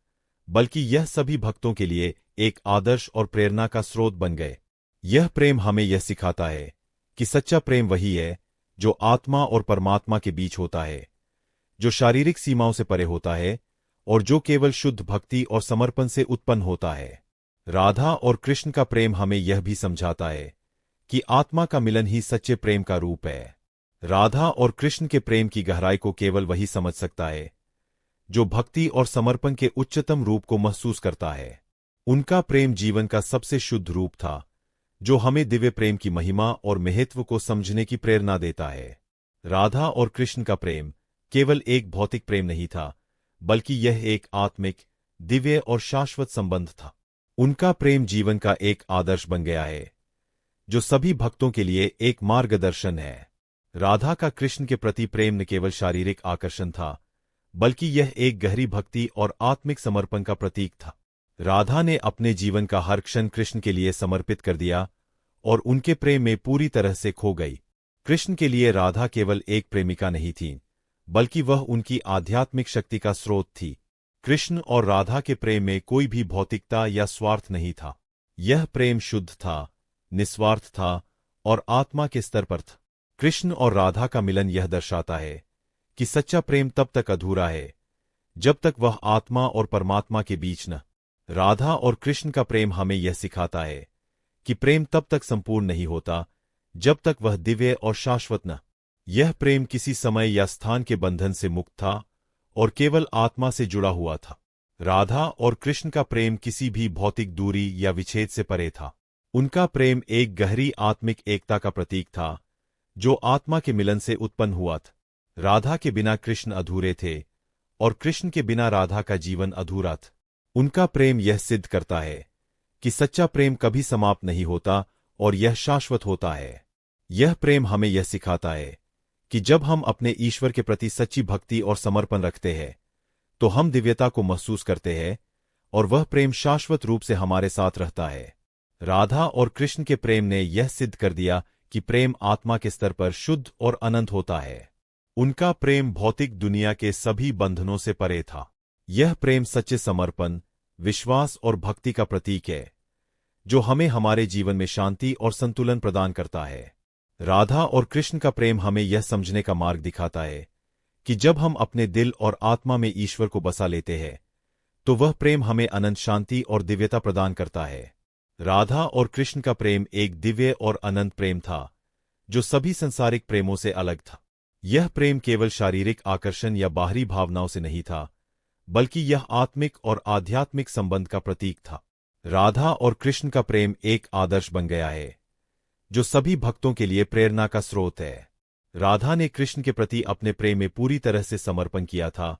बल्कि यह सभी भक्तों के लिए एक आदर्श और प्रेरणा का स्रोत बन गए। यह प्रेम हमें यह सिखाता है कि सच्चा प्रेम वही है जो आत्मा और परमात्मा के बीच होता है, जो शारीरिक सीमाओं से परे होता है और जो केवल शुद्ध भक्ति और समर्पण से उत्पन्न होता है। राधा और कृष्ण का प्रेम हमें यह भी समझाता है कि आत्मा का मिलन ही सच्चे प्रेम का रूप है। राधा और कृष्ण के प्रेम की गहराई को केवल वही समझ सकता है जो भक्ति और समर्पण के उच्चतम रूप को महसूस करता है। उनका प्रेम जीवन का सबसे शुद्ध रूप था, जो हमें दिव्य प्रेम की महिमा और महत्व को समझने की प्रेरणा देता है। राधा और कृष्ण का प्रेम केवल एक भौतिक प्रेम नहीं था, बल्कि यह एक आत्मिक, दिव्य और शाश्वत संबंध था। उनका प्रेम जीवन का एक आदर्श बन गया है, जो सभी भक्तों के लिए एक मार्गदर्शन है। राधा का कृष्ण के प्रति प्रेम न केवल शारीरिक आकर्षण था, बल्कि यह एक गहरी भक्ति और आत्मिक समर्पण का प्रतीक था। राधा ने अपने जीवन का हर क्षण कृष्ण के लिए समर्पित कर दिया और उनके प्रेम में पूरी तरह से खो गई। कृष्ण के लिए राधा केवल एक प्रेमिका नहीं थी, बल्कि वह उनकी आध्यात्मिक शक्ति का स्रोत थी। कृष्ण और राधा के प्रेम में कोई भी भौतिकता या स्वार्थ नहीं था। यह प्रेम शुद्ध था, निस्वार्थ था और आत्मा के स्तर पर था। कृष्ण और राधा का मिलन यह दर्शाता है कि सच्चा प्रेम तब तक अधूरा है जब तक वह आत्मा और परमात्मा के बीच न। राधा और कृष्ण का प्रेम हमें यह सिखाता है कि प्रेम तब तक संपूर्ण नहीं होता जब तक वह दिव्य और शाश्वत न। यह प्रेम किसी समय या स्थान के बंधन से मुक्त था और केवल आत्मा से जुड़ा हुआ था। राधा और कृष्ण का प्रेम किसी भी भौतिक दूरी या विच्छेद से परे था। उनका प्रेम एक गहरी आत्मिक एकता का प्रतीक था, जो आत्मा के मिलन से उत्पन्न हुआ था। राधा के बिना कृष्ण अधूरे थे और कृष्ण के बिना राधा का जीवन अधूरा था। उनका प्रेम यह सिद्ध करता है कि सच्चा प्रेम कभी समाप्त नहीं होता और यह शाश्वत होता है। यह प्रेम हमें यह सिखाता है कि जब हम अपने ईश्वर के प्रति सच्ची भक्ति और समर्पण रखते हैं, तो हम दिव्यता को महसूस करते हैं और वह प्रेम शाश्वत रूप से हमारे साथ रहता है। राधा और कृष्ण के प्रेम ने यह सिद्ध कर दिया कि प्रेम आत्मा के स्तर पर शुद्ध और अनंत होता है। उनका प्रेम भौतिक दुनिया के सभी बंधनों से परे था। यह प्रेम सच्चे समर्पण, विश्वास और भक्ति का प्रतीक है, जो हमें हमारे जीवन में शांति और संतुलन प्रदान करता है। राधा और कृष्ण का प्रेम हमें यह समझने का मार्ग दिखाता है कि जब हम अपने दिल और आत्मा में ईश्वर को बसा लेते हैं, तो वह प्रेम हमें अनंत शांति और दिव्यता प्रदान करता है। राधा और कृष्ण का प्रेम एक दिव्य और अनंत प्रेम था, जो सभी संसारिक प्रेमों से अलग था। यह प्रेम केवल शारीरिक आकर्षण या बाहरी भावनाओं से नहीं था, बल्कि यह आत्मिक और आध्यात्मिक संबंध का प्रतीक था। राधा और कृष्ण का प्रेम एक आदर्श बन गया है, जो सभी भक्तों के लिए प्रेरणा का स्रोत है। राधा ने कृष्ण के प्रति अपने प्रेम में पूरी तरह से समर्पण किया था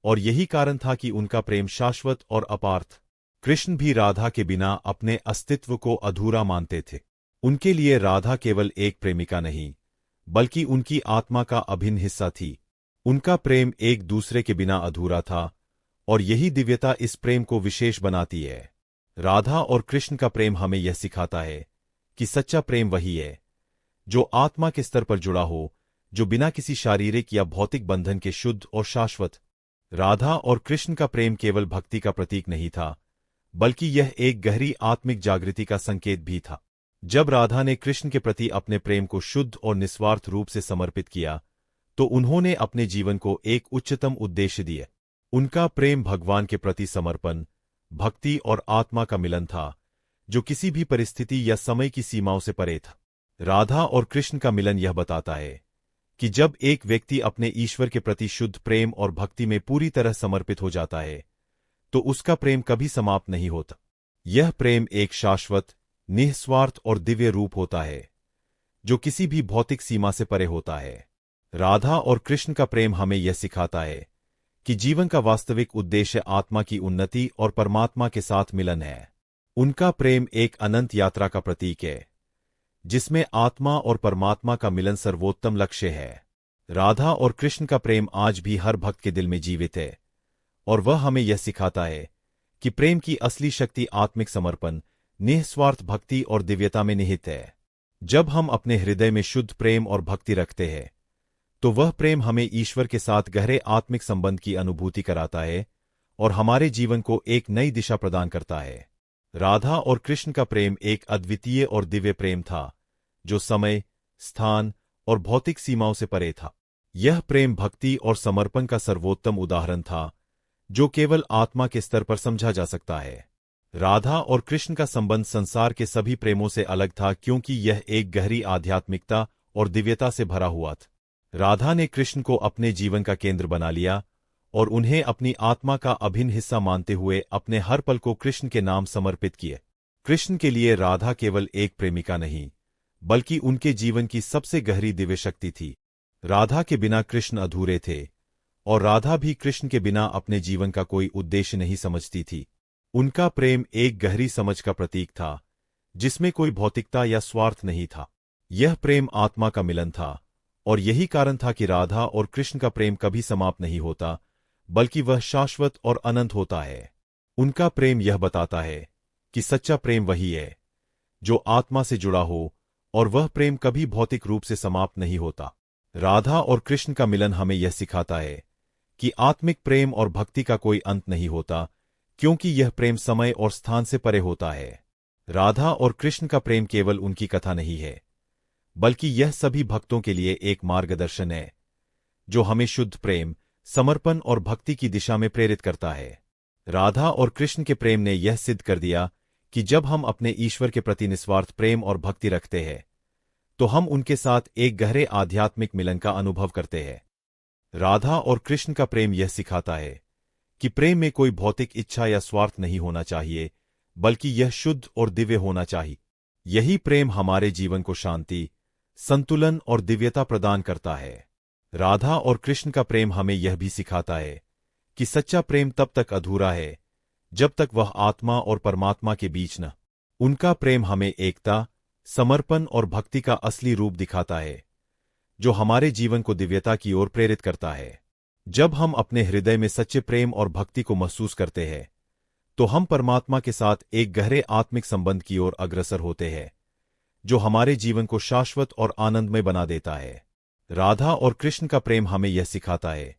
और यही कारण था कि उनका प्रेम शाश्वत और अपार था। कृष्ण भी राधा के बिना अपने अस्तित्व को अधूरा मानते थे। उनके लिए राधा केवल एक प्रेमिका नहीं, बल्कि उनकी आत्मा का अभिन्न हिस्सा थी। उनका प्रेम एक दूसरे के बिना अधूरा था और यही दिव्यता इस प्रेम को विशेष बनाती है। राधा और कृष्ण का प्रेम हमें यह सिखाता है कि सच्चा प्रेम वही है जो आत्मा के स्तर पर जुड़ा हो, जो बिना किसी शारीरिक या भौतिक बंधन के शुद्ध और शाश्वत। राधा और कृष्ण का प्रेम केवल भक्ति का प्रतीक नहीं था, बल्कि यह एक गहरी आत्मिक जागृति का संकेत भी था। जब राधा ने कृष्ण के प्रति अपने प्रेम को शुद्ध और निस्वार्थ रूप से समर्पित किया, तो उन्होंने अपने जीवन को एक उच्चतम उद्देश्य दिया। उनका प्रेम भगवान के प्रति समर्पण, भक्ति और आत्मा का मिलन था, जो किसी भी परिस्थिति या समय की सीमाओं से परे था। राधा और कृष्ण का मिलन यह बताता है कि जब एक व्यक्ति अपने ईश्वर के प्रति शुद्ध प्रेम और भक्ति में पूरी तरह समर्पित हो जाता है, तो उसका प्रेम कभी समाप्त नहीं होता। यह प्रेम एक शाश्वत, निस्वार्थ और दिव्य रूप होता है, जो किसी भी भौतिक सीमा से परे होता है। राधा और कृष्ण का प्रेम हमें यह सिखाता है कि जीवन का वास्तविक उद्देश्य आत्मा की उन्नति और परमात्मा के साथ मिलन है। उनका प्रेम एक अनंत यात्रा का प्रतीक है, जिसमें आत्मा और परमात्मा का मिलन सर्वोत्तम लक्ष्य है। राधा और कृष्ण का प्रेम आज भी हर भक्त के दिल में जीवित है और वह हमें यह सिखाता है कि प्रेम की असली शक्ति आत्मिक समर्पण, निस्वार्थ भक्ति और दिव्यता में निहित है। जब हम अपने हृदय में शुद्ध प्रेम और भक्ति रखते हैं, तो वह प्रेम हमें ईश्वर के साथ गहरे आत्मिक संबंध की अनुभूति कराता है और हमारे जीवन को एक नई दिशा प्रदान करता है। राधा और कृष्ण का प्रेम एक अद्वितीय और दिव्य प्रेम था, जो समय, स्थान और भौतिक सीमाओं से परे था। यह प्रेम भक्ति और समर्पण का सर्वोत्तम उदाहरण था, जो केवल आत्मा के स्तर पर समझा जा सकता है। राधा और कृष्ण का संबंध संसार के सभी प्रेमों से अलग था, क्योंकि यह एक गहरी आध्यात्मिकता और दिव्यता से भरा हुआ था। राधा ने कृष्ण को अपने जीवन का केंद्र बना लिया और उन्हें अपनी आत्मा का अभिन्न हिस्सा मानते हुए अपने हर पल को कृष्ण के नाम समर्पित किए। कृष्ण के लिए राधा केवल एक प्रेमिका नहीं, बल्कि उनके जीवन की सबसे गहरी दिव्य शक्ति थी। राधा के बिना कृष्ण अधूरे थे, और राधा भी कृष्ण के बिना अपने जीवन का कोई उद्देश्य नहीं समझती थी। उनका प्रेम एक गहरी समझ का प्रतीक था, जिसमें कोई भौतिकता या स्वार्थ नहीं था। यह प्रेम आत्मा का मिलन था, और यही कारण था कि राधा और कृष्ण का प्रेम कभी समाप्त नहीं होता, बल्कि वह शाश्वत और अनंत होता है। उनका प्रेम यह बताता है कि सच्चा प्रेम वही है जो आत्मा से जुड़ा हो, और वह प्रेम कभी भौतिक रूप से समाप्त नहीं होता। राधा और कृष्ण का मिलन हमें यह सिखाता है कि आत्मिक प्रेम और भक्ति का कोई अंत नहीं होता, क्योंकि यह प्रेम समय और स्थान से परे होता है। राधा और कृष्ण का प्रेम केवल उनकी कथा नहीं है, बल्कि यह सभी भक्तों के लिए एक मार्गदर्शन है, जो हमें शुद्ध प्रेम, समर्पण और भक्ति की दिशा में प्रेरित करता है। राधा और कृष्ण के प्रेम ने यह सिद्ध कर दिया कि जब हम अपने ईश्वर के प्रति निस्वार्थ प्रेम और भक्ति रखते हैं, तो हम उनके साथ एक गहरे आध्यात्मिक मिलन का अनुभव करते हैं। राधा और कृष्ण का प्रेम यह सिखाता है कि प्रेम में कोई भौतिक इच्छा या स्वार्थ नहीं होना चाहिए, बल्कि यह शुद्ध और दिव्य होना चाहिए। यही प्रेम हमारे जीवन को शांति, संतुलन और दिव्यता प्रदान करता है। राधा और कृष्ण का प्रेम हमें यह भी सिखाता है कि सच्चा प्रेम तब तक अधूरा है जब तक वह आत्मा और परमात्मा के बीच न। उनका प्रेम हमें एकता, समर्पण और भक्ति का असली रूप दिखाता है, जो हमारे जीवन को दिव्यता की ओर प्रेरित करता है। जब हम अपने हृदय में सच्चे प्रेम और भक्ति को महसूस करते हैं, तो हम परमात्मा के साथ एक गहरे आत्मिक संबंध की ओर अग्रसर होते हैं, जो हमारे जीवन को शाश्वत और आनंदमय बना देता है। राधा और कृष्ण का प्रेम हमें यह सिखाता है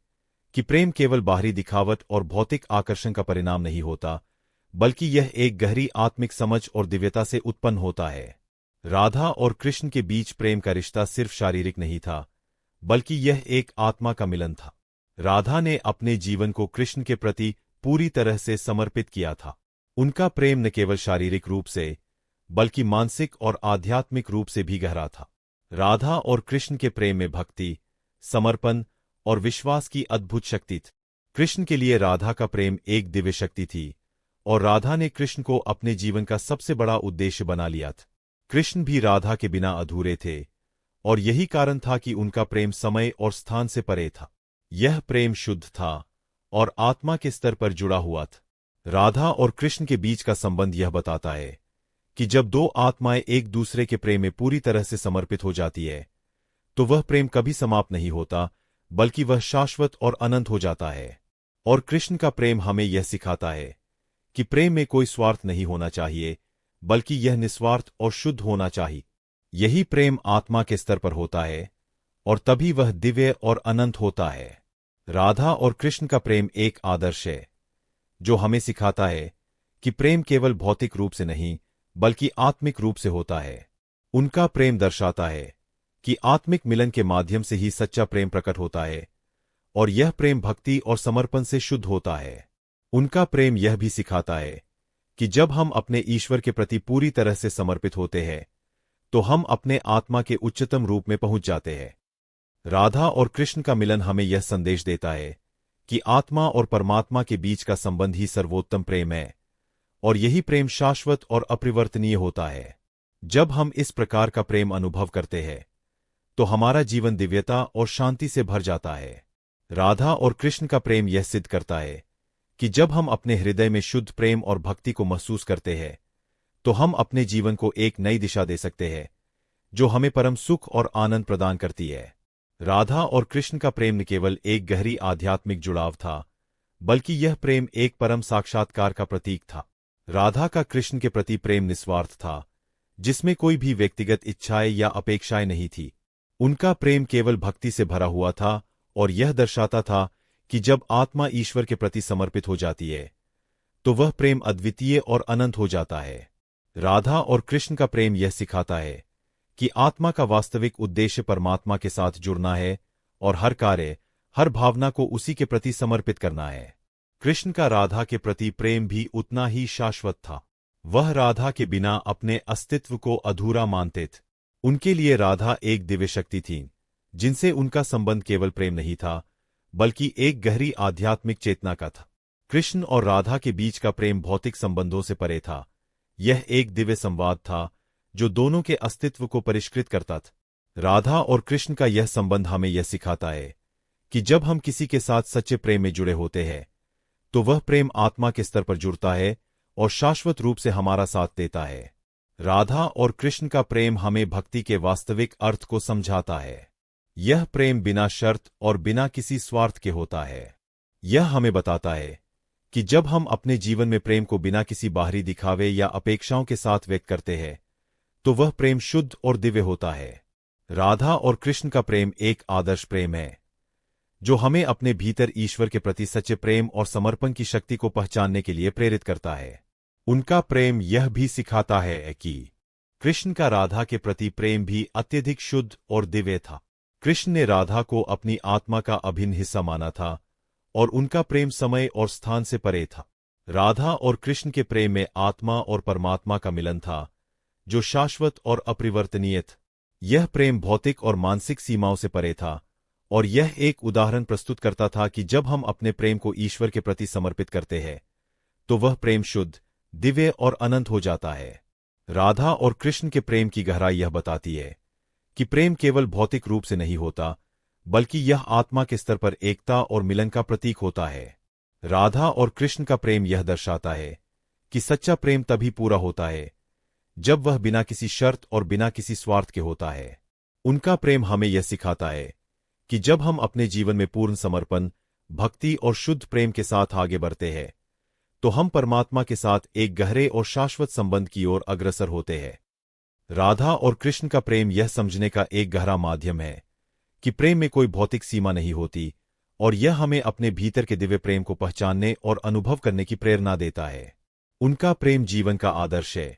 कि प्रेम केवल बाहरी दिखावट और भौतिक आकर्षण का परिणाम नहीं होता, बल्कि यह एक गहरी आत्मिक समझ और दिव्यता से उत्पन्न होता है। राधा और कृष्ण के बीच प्रेम का रिश्ता सिर्फ शारीरिक नहीं था, बल्कि यह एक आत्मा का मिलन था। राधा ने अपने जीवन को कृष्ण के प्रति पूरी तरह से समर्पित किया था। उनका प्रेम न केवल शारीरिक रूप से, बल्कि मानसिक और आध्यात्मिक रूप से भी गहरा था। राधा और कृष्ण के प्रेम में भक्ति, समर्पण और विश्वास की अद्भुत शक्ति थी। कृष्ण के लिए राधा का प्रेम एक दिव्य शक्ति थी, और राधा ने कृष्ण को अपने जीवन का सबसे बड़ा उद्देश्य बना लिया था। कृष्ण भी राधा के बिना अधूरे थे, और यही कारण था कि उनका प्रेम समय और स्थान से परे था। यह प्रेम शुद्ध था और आत्मा के स्तर पर जुड़ा हुआ था। राधा और कृष्ण के बीच का संबंध यह बताता है कि जब दो आत्माएं एक दूसरे के प्रेम में पूरी तरह से समर्पित हो जाती है, तो वह प्रेम कभी समाप्त नहीं होता, बल्कि वह शाश्वत और अनंत हो जाता है। और कृष्ण का प्रेम हमें यह सिखाता है कि प्रेम में कोई स्वार्थ नहीं होना चाहिए, बल्कि यह निस्वार्थ और शुद्ध होना चाहिए। यही प्रेम आत्मा के स्तर पर होता है, और तभी वह दिव्य और अनंत होता है। राधा और कृष्ण का प्रेम एक आदर्श है, जो हमें सिखाता है कि प्रेम केवल भौतिक रूप से नहीं, बल्कि आत्मिक रूप से होता है। उनका प्रेम दर्शाता है कि आत्मिक मिलन के माध्यम से ही सच्चा प्रेम प्रकट होता है, और यह प्रेम भक्ति और समर्पण से शुद्ध होता है। उनका प्रेम यह भी सिखाता है कि जब हम अपने ईश्वर के प्रति पूरी तरह से समर्पित होते हैं, तो हम अपने आत्मा के उच्चतम रूप में पहुंच जाते हैं। राधा और कृष्ण का मिलन हमें यह संदेश देता है कि आत्मा और परमात्मा के बीच का संबंध ही सर्वोत्तम प्रेम है, और यही प्रेम शाश्वत और अपरिवर्तनीय होता है। जब हम इस प्रकार का प्रेम अनुभव करते हैं, तो हमारा जीवन दिव्यता और शांति से भर जाता है। राधा और कृष्ण का प्रेम यह सिद्ध करता है कि जब हम अपने हृदय में शुद्ध प्रेम और भक्ति को महसूस करते हैं, तो हम अपने जीवन को एक नई दिशा दे सकते हैं, जो हमें परम सुख और आनंद प्रदान करती है। राधा और कृष्ण का प्रेम न केवल एक गहरी आध्यात्मिक जुड़ाव था, बल्कि यह प्रेम एक परम साक्षात्कार का प्रतीक था। राधा का कृष्ण के प्रति प्रेम निस्वार्थ था, जिसमें कोई भी व्यक्तिगत इच्छाएं या अपेक्षाएं नहीं थी। उनका प्रेम केवल भक्ति से भरा हुआ था, और यह दर्शाता था कि जब आत्मा ईश्वर के प्रति समर्पित हो जाती है, तो वह प्रेम अद्वितीय और अनंत हो जाता है। राधा और कृष्ण का प्रेम यह सिखाता है कि आत्मा का वास्तविक उद्देश्य परमात्मा के साथ जुड़ना है और हर कार्य, हर भावना को उसी के प्रति समर्पित करना है। कृष्ण का राधा के प्रति प्रेम भी उतना ही शाश्वत था। वह राधा के बिना अपने अस्तित्व को अधूरा मानते थे। उनके लिए राधा एक दिव्य शक्ति थी, जिनसे उनका संबंध केवल प्रेम नहीं था, बल्कि एक गहरी आध्यात्मिक चेतना का था। कृष्ण और राधा के बीच का प्रेम भौतिक संबंधों से परे था। यह एक दिव्य संवाद था जो दोनों के अस्तित्व को परिष्कृत करता था। राधा और कृष्ण का यह संबंध हमें यह सिखाता है कि जब हम किसी के साथ सच्चे प्रेम में जुड़े होते हैं, तो वह प्रेम आत्मा के स्तर पर जुड़ता है और शाश्वत रूप से हमारा साथ देता है। राधा और कृष्ण का प्रेम हमें भक्ति के वास्तविक अर्थ को समझाता है। यह प्रेम बिना शर्त और बिना किसी स्वार्थ के होता है। यह हमें बताता है कि जब हम अपने जीवन में प्रेम को बिना किसी बाहरी दिखावे या अपेक्षाओं के साथ व्यक्त करते हैं, तो वह प्रेम शुद्ध और दिव्य होता है। राधा और कृष्ण का प्रेम एक आदर्श प्रेम है, जो हमें अपने भीतर ईश्वर के प्रति सच्चे प्रेम और समर्पण की शक्ति को पहचानने के लिए प्रेरित करता है। उनका प्रेम यह भी सिखाता है कि कृष्ण का राधा के प्रति प्रेम भी अत्यधिक शुद्ध और दिव्य था। कृष्ण ने राधा को अपनी आत्मा का अभिन्न हिस्सा माना था और उनका प्रेम समय और स्थान से परे था। राधा और कृष्ण के प्रेम में आत्मा और परमात्मा का मिलन था, जो शाश्वत और अपरिवर्तनीय था। यह प्रेम भौतिक और मानसिक सीमाओं से परे था और यह एक उदाहरण प्रस्तुत करता था कि जब हम अपने प्रेम को ईश्वर के प्रति समर्पित करते हैं, तो वह प्रेम शुद्ध, दिव्य और अनंत हो जाता है। राधा और कृष्ण के प्रेम की गहराई यह बताती है कि प्रेम केवल भौतिक रूप से नहीं होता, बल्कि यह आत्मा के स्तर पर एकता और मिलन का प्रतीक होता है। राधा और कृष्ण का प्रेम यह दर्शाता है कि सच्चा प्रेम तभी पूरा होता है जब वह बिना किसी शर्त और बिना किसी स्वार्थ के होता है। उनका प्रेम हमें यह सिखाता है कि जब हम अपने जीवन में पूर्ण समर्पण, भक्ति और शुद्ध प्रेम के साथ आगे बढ़ते हैं, तो हम परमात्मा के साथ एक गहरे और शाश्वत संबंध की ओर अग्रसर होते हैं। राधा और कृष्ण का प्रेम यह समझने का एक गहरा माध्यम है कि प्रेम में कोई भौतिक सीमा नहीं होती और यह हमें अपने भीतर के दिव्य प्रेम को पहचानने और अनुभव करने की प्रेरणा देता है। उनका प्रेम जीवन का आदर्श है,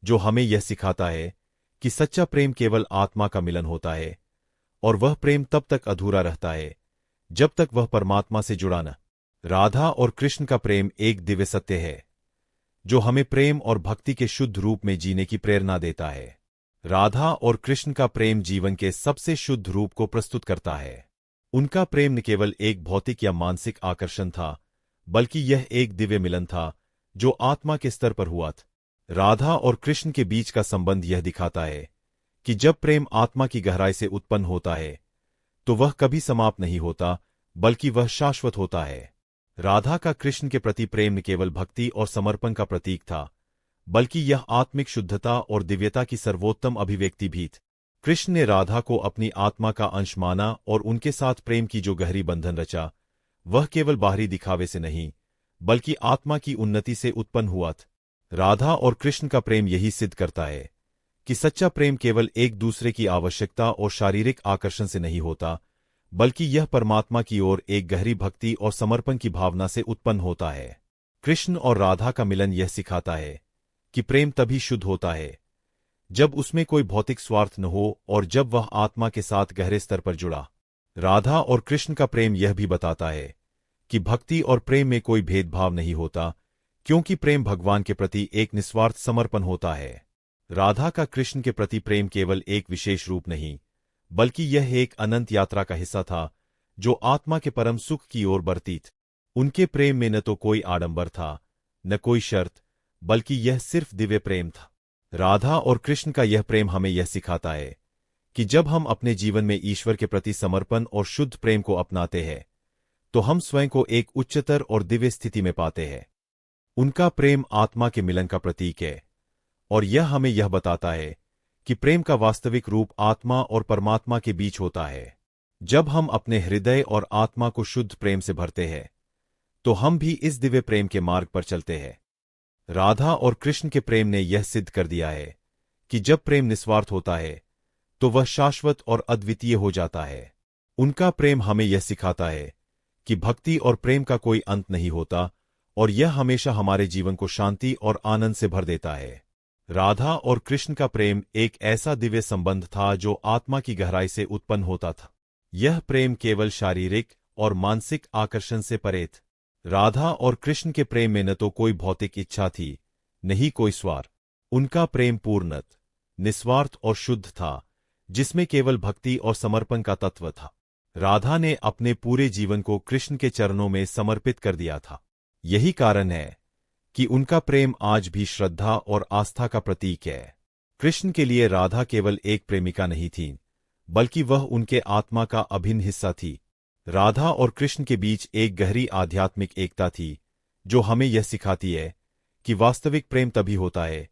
जो हमें यह सिखाता है कि सच्चा प्रेम केवल आत्मा का मिलन होता है और वह प्रेम तब तक अधूरा रहता है जब तक वह परमात्मा से जुड़ा न। राधा और कृष्ण का प्रेम एक दिव्य सत्य है, जो हमें प्रेम और भक्ति के शुद्ध रूप में जीने की प्रेरणा देता है। राधा और कृष्ण का प्रेम जीवन के सबसे शुद्ध रूप को प्रस्तुत करता है। उनका प्रेम न केवल एक भौतिक या मानसिक आकर्षण था, बल्कि यह एक दिव्य मिलन था जो आत्मा के स्तर पर हुआ था। राधा और कृष्ण के बीच का संबंध यह दिखाता है कि जब प्रेम आत्मा की गहराई से उत्पन्न होता है, तो वह कभी समाप्त नहीं होता, बल्कि वह शाश्वत होता है। राधा का कृष्ण के प्रति प्रेम न केवल भक्ति और समर्पण का प्रतीक था, बल्कि यह आत्मिक शुद्धता और दिव्यता की सर्वोत्तम अभिव्यक्ति भी थी। कृष्ण ने राधा को अपनी आत्मा का अंश माना और उनके साथ प्रेम की जो गहरी बंधन रचा, वह केवल बाहरी दिखावे से नहीं, बल्कि आत्मा की उन्नति से उत्पन्न हुआ था। राधा और कृष्ण का प्रेम यही सिद्ध करता है कि सच्चा प्रेम केवल एक दूसरे की आवश्यकता और शारीरिक आकर्षण से नहीं होता, बल्कि यह परमात्मा की ओर एक गहरी भक्ति और समर्पण की भावना से उत्पन्न होता है। कृष्ण और राधा का मिलन यह सिखाता है कि प्रेम तभी शुद्ध होता है जब उसमें कोई भौतिक स्वार्थ न हो और जब वह आत्मा के साथ गहरे स्तर पर जुड़ा। राधा और कृष्ण का प्रेम यह भी बताता है कि भक्ति और प्रेम में कोई भेदभाव नहीं होता, क्योंकि प्रेम भगवान के प्रति एक निस्वार्थ समर्पण होता है। राधा का कृष्ण के प्रति प्रेम केवल एक विशेष रूप नहीं, बल्कि यह एक अनंत यात्रा का हिस्सा था जो आत्मा के परम सुख की ओर बढ़ती थी। उनके प्रेम में न तो कोई आडंबर था, न कोई शर्त, बल्कि यह सिर्फ दिव्य प्रेम था। राधा और कृष्ण का यह प्रेम हमें यह सिखाता है कि जब हम अपने जीवन में ईश्वर के प्रति समर्पण और शुद्ध प्रेम को अपनाते हैं, तो हम स्वयं को एक उच्चतर और दिव्य स्थिति में पाते हैं। उनका प्रेम आत्मा के मिलन का प्रतीक है और यह हमें यह बताता है कि प्रेम का वास्तविक रूप आत्मा और परमात्मा के बीच होता है। जब हम अपने हृदय और आत्मा को शुद्ध प्रेम से भरते हैं, तो हम भी इस दिव्य प्रेम के मार्ग पर चलते हैं। राधा और कृष्ण के प्रेम ने यह सिद्ध कर दिया है कि जब प्रेम निस्वार्थ होता है, तो वह शाश्वत और अद्वितीय हो जाता है। उनका प्रेम हमें यह सिखाता है कि भक्ति और प्रेम का कोई अंत नहीं होता और यह हमेशा हमारे जीवन को शांति और आनंद से भर देता है। राधा और कृष्ण का प्रेम एक ऐसा दिव्य संबंध था जो आत्मा की गहराई से उत्पन्न होता था। यह प्रेम केवल शारीरिक और मानसिक आकर्षण से परे था। राधा और कृष्ण के प्रेम में न तो कोई भौतिक इच्छा थी, न ही कोई स्वार्थ। उनका प्रेम पूर्णत, निस्वार्थ और शुद्ध था, जिसमें केवल भक्ति और समर्पण का तत्व था। राधा ने अपने पूरे जीवन को कृष्ण के चरणों में समर्पित कर दिया था। यही कारण है कि उनका प्रेम आज भी श्रद्धा और आस्था का प्रतीक है। कृष्ण के लिए राधा केवल एक प्रेमिका नहीं थी, बल्कि वह उनके आत्मा का अभिन्न हिस्सा थी। राधा और कृष्ण के बीच एक गहरी आध्यात्मिक एकता थी, जो हमें यह सिखाती है कि वास्तविक प्रेम तभी होता है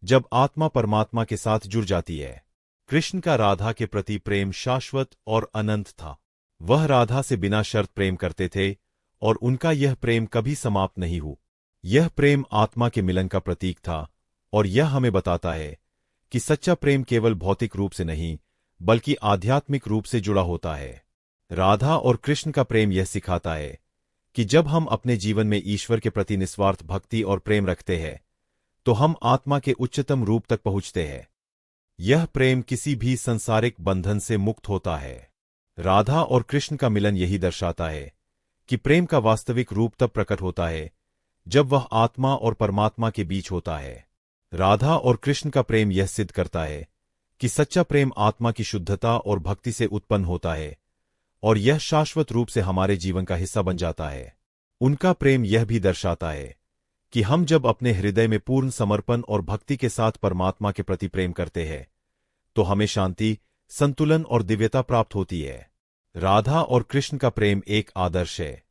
जब आत्मा परमात्मा के साथ जुड़ जाती है। कृष्ण का राधा के प्रति प्रेम शाश्वत और अनंत था। वह राधा से बिना शर्त प्रेम करते थे और उनका यह प्रेम कभी समाप्त नहीं हुआ। यह प्रेम आत्मा के मिलन का प्रतीक था और यह हमें बताता है कि सच्चा प्रेम केवल भौतिक रूप से नहीं, बल्कि आध्यात्मिक रूप से जुड़ा होता है। राधा और कृष्ण का प्रेम यह सिखाता है कि जब हम अपने जीवन में ईश्वर के प्रति निस्वार्थ भक्ति और प्रेम रखते हैं, तो हम आत्मा के उच्चतम रूप तक पहुंचते हैं। यह प्रेम किसी भी संसारिक बंधन से मुक्त होता है। राधा और कृष्ण का मिलन यही दर्शाता है कि प्रेम का वास्तविक रूप तब प्रकट होता है जब वह आत्मा और परमात्मा के बीच होता है। राधा और कृष्ण का प्रेम यह सिद्ध करता है कि सच्चा प्रेम आत्मा की शुद्धता और भक्ति से उत्पन्न होता है और यह शाश्वत रूप से हमारे जीवन का हिस्सा बन जाता है। उनका प्रेम यह भी दर्शाता है कि हम जब अपने हृदय में पूर्ण समर्पण और भक्ति के साथ परमात्मा के प्रति प्रेम करते हैं, तो हमें शांति, संतुलन और दिव्यता प्राप्त होती है। राधा और कृष्ण का प्रेम एक आदर्श है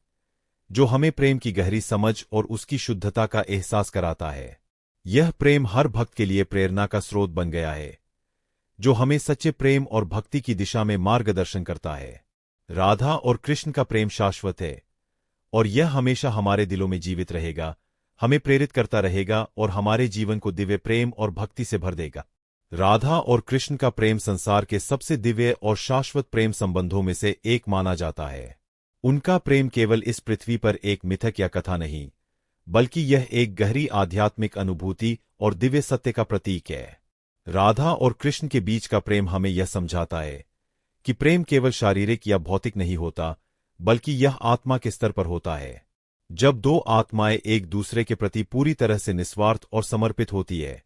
जो हमें प्रेम की गहरी समझ और उसकी शुद्धता का एहसास कराता है। यह प्रेम हर भक्त के लिए प्रेरणा का स्रोत बन गया है, जो हमें सच्चे प्रेम और भक्ति की दिशा में मार्गदर्शन करता है। राधा और कृष्ण का प्रेम शाश्वत है और यह हमेशा हमारे दिलों में जीवित रहेगा, हमें प्रेरित करता रहेगा और हमारे जीवन को दिव्य प्रेम और भक्ति से भर देगा। राधा और कृष्ण का प्रेम संसार के सबसे दिव्य और शाश्वत प्रेम संबंधों में से एक माना जाता है। उनका प्रेम केवल इस पृथ्वी पर एक मिथक या कथा नहीं, बल्कि यह एक गहरी आध्यात्मिक अनुभूति और दिव्य सत्य का प्रतीक है। राधा और कृष्ण के बीच का प्रेम हमें यह समझाता है कि प्रेम केवल शारीरिक या भौतिक नहीं होता, बल्कि यह आत्मा के स्तर पर होता है। जब दो आत्माएं एक दूसरे के प्रति पूरी तरह से निस्वार्थ और समर्पित होती है,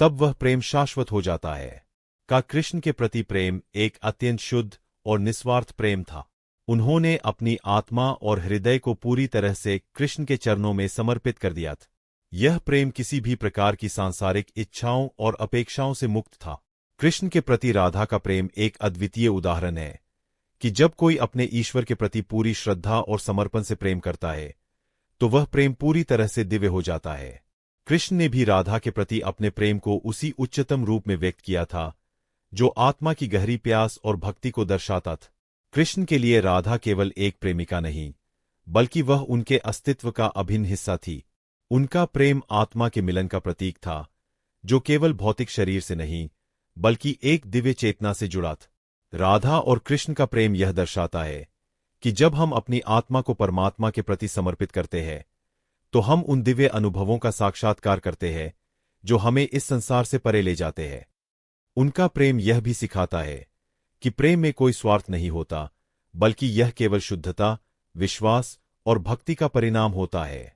तब वह प्रेम शाश्वत हो जाता है। का कृष्ण के प्रति प्रेम एक अत्यंत शुद्ध और निस्वार्थ प्रेम था। उन्होंने अपनी आत्मा और हृदय को पूरी तरह से कृष्ण के चरणों में समर्पित कर दिया था। यह प्रेम किसी भी प्रकार की सांसारिक इच्छाओं और अपेक्षाओं से मुक्त था। कृष्ण के प्रति राधा का प्रेम एक अद्वितीय उदाहरण है कि जब कोई अपने ईश्वर के प्रति पूरी श्रद्धा और समर्पण से प्रेम करता है, तो वह प्रेम पूरी तरह से दिव्य हो जाता है। कृष्ण ने भी राधा के प्रति अपने प्रेम को उसी उच्चतम रूप में व्यक्त किया था, जो आत्मा की गहरी प्यास और भक्ति को दर्शाता था। कृष्ण के लिए राधा केवल एक प्रेमिका नहीं, बल्कि वह उनके अस्तित्व का अभिन्न हिस्सा थी। उनका प्रेम आत्मा के मिलन का प्रतीक था, जो केवल भौतिक शरीर से नहीं, बल्कि एक दिव्य चेतना से जुड़ा था। राधा और कृष्ण का प्रेम यह दर्शाता है कि जब हम अपनी आत्मा को परमात्मा के प्रति समर्पित करते हैं, तो हम उन दिव्य अनुभवों का साक्षात्कार करते हैं जो हमें इस संसार से परे ले जाते हैं। उनका प्रेम यह भी सिखाता है कि प्रेम में कोई स्वार्थ नहीं होता, बल्कि यह केवल शुद्धता, विश्वास और भक्ति का परिणाम होता है।